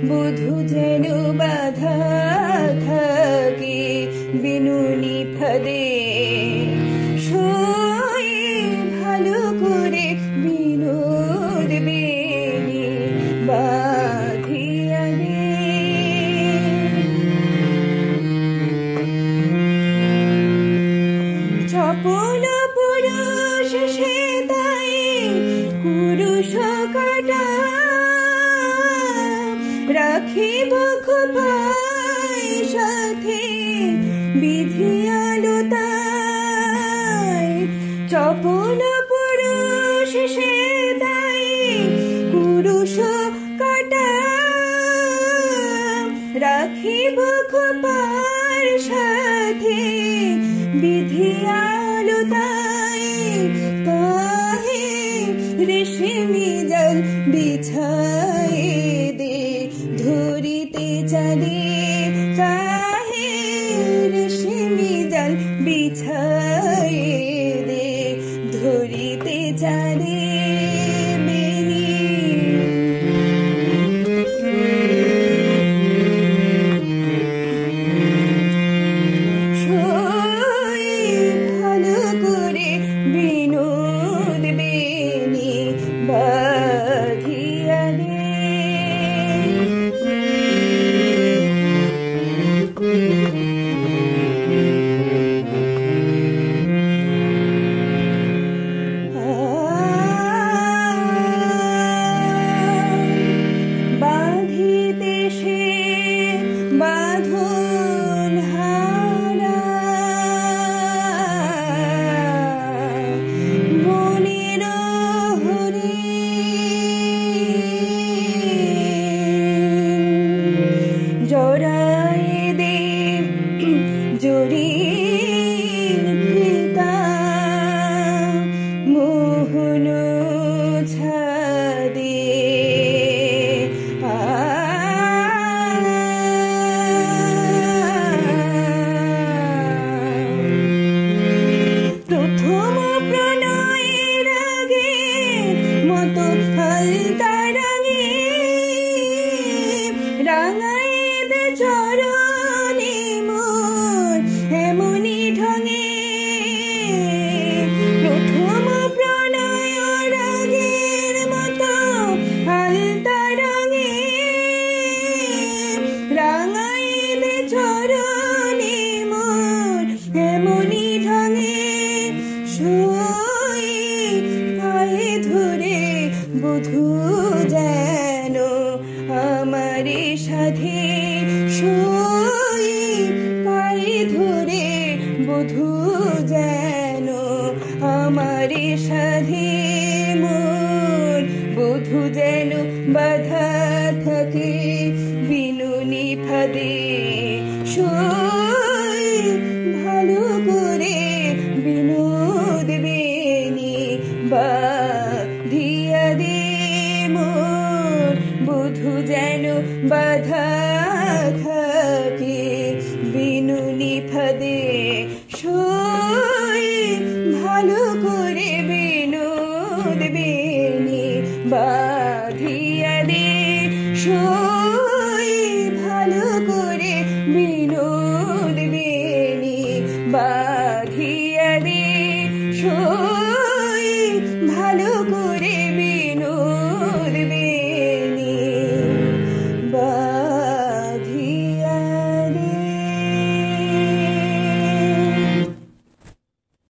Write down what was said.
বধূ যেন বাধা থাকে বিনুনি ফাঁদে সই ভালো করে বিনোদ বেনি বাঁধিয়া দে। চপল পুরুষ সে তাই কুরুষ কাটা রাখিব খোপায় সাথে বিধিয়ালো তাই। চপল পুরুষ সে তাই কুরুষ কাটা রাখিব খোপার সাথে বিধিয়ালো তাই। তাহে রেশমি জাল বিছায়ে দে ধরিতে চালে তাহে রেশমি জাল বিছায়ে দে ধরিতে চালে বেনি। ভালো করে বিনোদ বেনি বাঁধিয়া দে। বাঁধিতে সে বাঁধন হারা বনের হরিণ জড়ায়ে দে জরিন ফিতা মোহন ছাদে প্রথম প্রণয়ের আগে মতো হালতারাঙে রাঙায়ে দে চরণে মোর এমনি ঢঙে। প্রথম প্রণয়ের আগের মতো হালতারাঙে রাঙায়ে দে চরণে মোর এমনি ঢঙে। সই পায়ে ধরে বধূ যেন আমারে সাধে সই পায়ে ধরে বধূ যেন আমারে সাধে মোর বধূ যেন বাধা থাকে বিনুনি ফাঁদে সই ভালো করে বিনোদ বেনি বাঁধিয়া দে মোর বধূ যেন বাধা থাকে বিনুনি ফাঁদে।